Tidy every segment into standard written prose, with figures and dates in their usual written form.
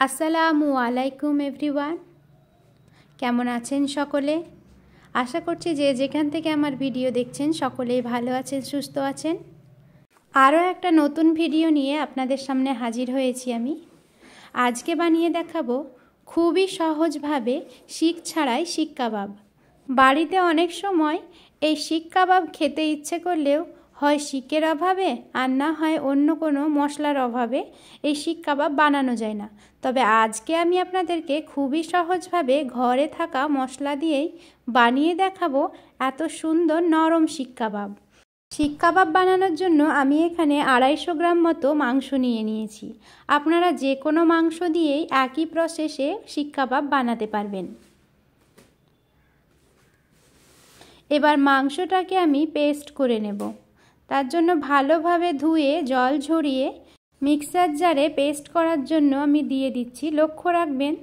আসসালামু আলাইকুম এভরিওয়ান, কেমন আছেন সকলে? আশা করছি যে যেখান থেকে আমার ভিডিও দেখছেন সকলেই ভালো আছেন, সুস্থ আছেন। আরও একটা নতুন ভিডিও নিয়ে আপনাদের সামনে হাজির হয়েছি আমি। আজকে বানিয়ে দেখাবো খুবই সহজভাবে শিক ছাড়াই শিক কাবাব। বাড়িতে অনেক সময় এই শিক কাবাব খেতে ইচ্ছে করলেও হয় শিকের অভাবে আর না হয় অন্য কোনো মশলার অভাবে এই শিক কাবাব বানানো যায় না। তবে আজকে আমি আপনাদেরকে খুবই সহজভাবে ঘরে থাকা মশলা দিয়েই বানিয়ে দেখাবো এত সুন্দর নরম শিক কাবাব। শিক কাবাব বানানোর জন্য আমি এখানে 250 গ্রাম মতো মাংস নিয়ে নিয়েছি। আপনারা যে কোনো মাংস দিয়েই একই প্রসেসে শিক কাবাব বানাতে পারবেন। এবার মাংসটাকে আমি পেস্ট করে নেব। তার জন্য ভালোভাবে ধুয়ে জল ঝরিয়ে মিক্সার জারে পেস্ট করার জন্য আমি দিয়ে দিচ্ছি। লক্ষ্য রাখবেন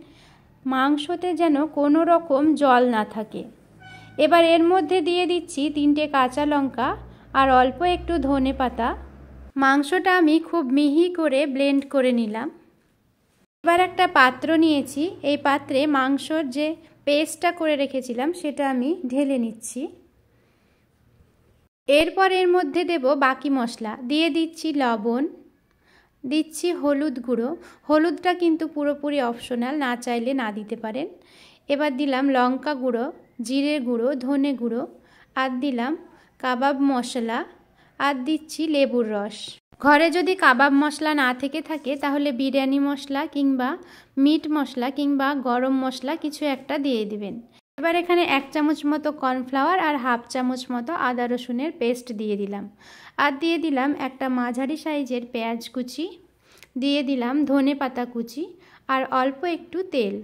মাংসতে যেন কোনো রকম জল না থাকে। এবার এর মধ্যে দিয়ে দিচ্ছি 3টে কাঁচা লঙ্কা আর অল্প একটু ধনেপাতা। মাংসটা আমি খুব মিহি করে ব্লেন্ড করে নিলাম। এবার একটা পাত্র নিয়েছি, এই পাত্রে মাংসর যে পেস্টটা করে রেখেছিলাম সেটা আমি ঢেলে নিচ্ছি। এরপর এর মধ্যে দেব বাকি মশলা। দিয়ে দিচ্ছি লবণ, দিচ্ছি হলুদ গুঁড়ো। হলুদটা কিন্তু পুরোপুরি অপশনাল, না চাইলে না দিতে পারেন। এবার দিলাম লঙ্কা গুঁড়ো, জিরে গুঁড়ো, ধনে গুঁড়ো, আর দিলাম কাবাব মশলা, আর দিচ্ছি লেবুর রস। ঘরে যদি কাবাব মশলা না থেকে থাকে তাহলে বিরিয়ানি মশলা কিংবা মিট মশলা কিংবা গরম মশলা কিছু একটা দিয়ে দিবেন। এবার এখানে 1 চামচ মতো কর্নফ্লাওয়ার আর 1/2 চামচ মতো আদা রসুনের পেস্ট দিয়ে দিলাম। আর দিয়ে দিলাম একটা মাঝারি সাইজের পেঁয়াজ কুচি, দিয়ে দিলাম ধনে পাতা কুচি আর অল্প একটু তেল।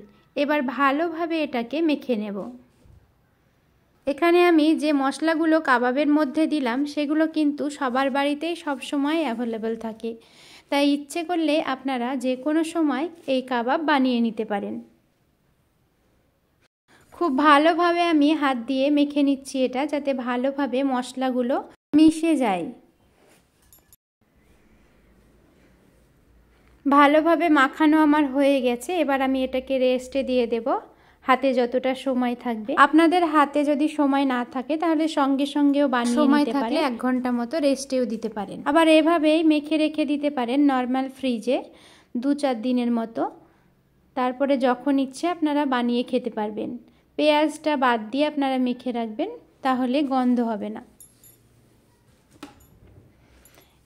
এবার ভালোভাবে এটাকে মেখে নেব। এখানে আমি যে মশলাগুলো কাবাবের মধ্যে দিলাম সেগুলো কিন্তু সবার বাড়িতেই সবসময় অ্যাভেলেবল থাকে, তাই ইচ্ছে করলে আপনারা যে কোনো সময় এই কাবাব বানিয়ে নিতে পারেন। খুব ভালোভাবে আমি হাত দিয়ে মেখে নিচ্ছি এটা, যাতে ভালোভাবে মশলাগুলো মিশে যায়। ভালোভাবে মাখানো আমার হয়ে গেছে। এবার আমি এটাকে রেস্টে দিয়ে দেব হাতে যতটা সময় থাকবে। আপনাদের হাতে যদি সময় না থাকে তাহলে সঙ্গে সঙ্গেও বানিয়ে নিতে পারেন। 1 ঘন্টা মতো রেস্টেও দিতে পারেন। আবার এভাবেই মেখে রেখে দিতে পারেন নর্মাল ফ্রিজে 2-4 দিনের মতো। তারপরে যখন ইচ্ছে আপনারা বানিয়ে খেতে পারবেন। পেঁয়াজটা বাদ দিয়ে আপনারা মেখে রাখবেন, তাহলে গন্ধ হবে না।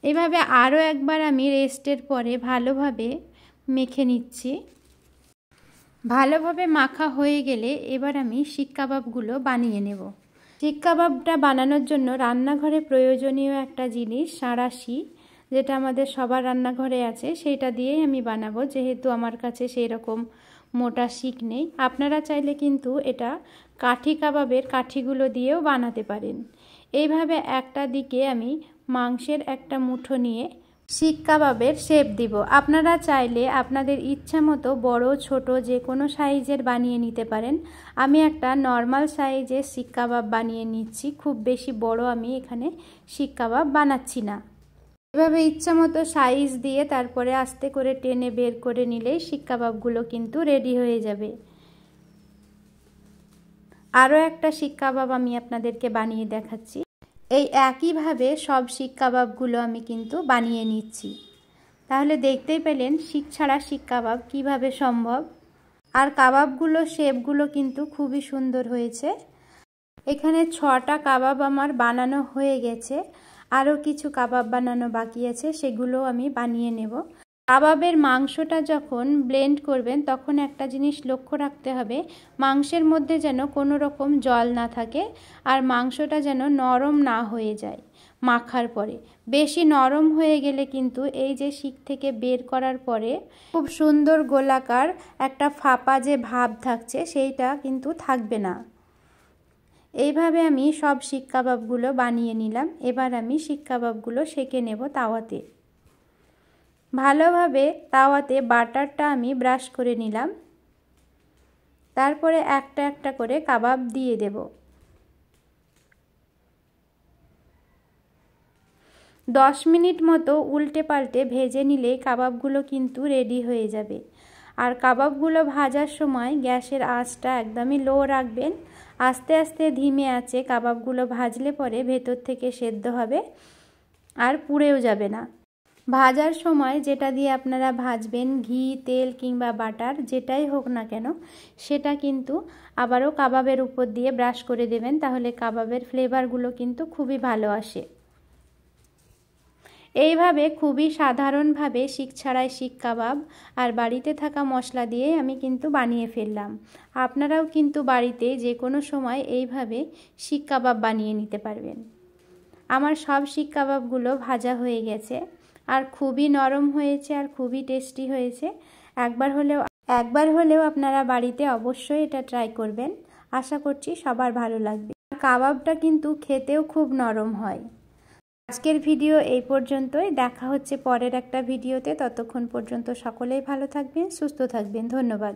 এভাবে আরও একবার আমি রেস্টের পরে ভালোভাবে মেখে নিচ্ছি। ভালোভাবে মাখা হয়ে গেলে এবার আমি শিক কাবাবগুলো বানিয়ে নেব। শিক কাবাবটা বানানোর জন্য রান্নাঘরে প্রয়োজনীয় একটা জিনিস সাঁড়াশি, যেটা আমাদের সবার রান্নাঘরে আছে, সেটা দিয়েই আমি বানাবো। যেহেতু আমার কাছে সেই রকম মোটা শিক নেই, আপনারা চাইলে কিন্তু এটা কাঠি কাবাবের কাঠিগুলো দিয়েও বানাতে পারেন। এইভাবে একটা দিকে আমি মাংসের একটা মুঠো নিয়ে শিক কাবাবের শেপ দিব। আপনারা চাইলে আপনাদের ইচ্ছা মতো বড় ছোট যে কোনো সাইজের বানিয়ে নিতে পারেন। আমি একটা নর্মাল সাইজের শিক কাবাব বানিয়ে নিচ্ছি, খুব বেশি বড় আমি এখানে শিক কাবাব বানাচ্ছি না। এভাবে ইচ্ছা মতো সাইজ দিয়ে তারপরে আস্তে করে টেনে বের করে নিলেই শিক কাবাবগুলো কিন্তু রেডি হয়ে যাবে। আরও একটা শিক কাবাব আমি আপনাদেরকে বানিয়ে দেখাচ্ছি। এই একইভাবে সব শিক কাবাবগুলো আমি কিন্তু বানিয়ে নিচ্ছি। তাহলে দেখতেই পেলেন শিক ছাড়া শিক কাবাব কীভাবে সম্ভব। আর কাবাবগুলো শেপগুলো কিন্তু খুবই সুন্দর হয়েছে। এখানে 6টা কাবাব আমার বানানো হয়ে গেছে, আরও কিছু কাবাব বানানো বাকি আছে, সেগুলো আমি বানিয়ে নেব। কাবাবের মাংসটা যখন ব্লেন্ড করবেন তখন একটা জিনিস লক্ষ্য রাখতে হবে, মাংসের মধ্যে যেন কোনো রকম জল না থাকে আর মাংসটা যেন নরম না হয়ে যায় মাখার পরে। বেশি নরম হয়ে গেলে কিন্তু এই যে শিক থেকে বের করার পরে খুব সুন্দর গোলাকার একটা ফাঁপা যে ভাব থাকছে সেইটা কিন্তু থাকবে না। এইভাবে আমি সব শিক কাবাবগুলো বানিয়ে নিলাম। এবার আমি শিক কাবাবগুলো সেঁকে নেব তাওয়াতে। ভালোভাবে তাওয়াতে বাটারটা আমি ব্রাশ করে নিলাম। তারপরে একটা একটা করে কাবাব দিয়ে দেব। 10 মিনিট মতো উল্টে পাল্টে ভেজে নিলেই কাবাবগুলো কিন্তু রেডি হয়ে যাবে। আর কাবাবগুলো ভাজার সময় গ্যাসের আঁচটা একদমই লো রাখবেন। আস্তে আস্তে ধিমে আঁচে কাবাবগুলো ভাজলে পরে ভেতর থেকে সেদ্ধ হবে আর পুড়েও যাবে না। ভাজার সময় যেটা দিয়ে আপনারা ভাজবেন, ঘি, তেল কিংবা বাটার যেটাই হোক না কেন, সেটা কিন্তু আবারও কাবাবের উপর দিয়ে ব্রাশ করে দেবেন, তাহলে কাবাবের ফ্লেভারগুলো কিন্তু খুবই ভালো আসে। এইভাবে খুবই সাধারণভাবে শিক ছাড়াই শিক কাবাব আর বাড়িতে থাকা মশলা দিয়ে আমি কিন্তু বানিয়ে ফেললাম। আপনারাও কিন্তু বাড়িতে যে কোনো সময় এইভাবে শিক কাবাব বানিয়ে নিতে পারবেন। আমার সব শিক কাবাবগুলো ভাজা হয়ে গেছে আর খুবই নরম হয়েছে আর খুবই টেস্টি হয়েছে। একবার হলেও আপনারা বাড়িতে অবশ্যই এটা ট্রাই করবেন। আশা করছি সবার ভালো লাগবে। কাবাবটা কিন্তু খেতেও খুব নরম হয়। আজকের ভিডিও এই পর্যন্তই। দেখা হচ্ছে পরের একটা ভিডিওতে। ততক্ষণ পর্যন্ত সকলেই ভালো থাকবেন, সুস্থ থাকবেন। ধন্যবাদ।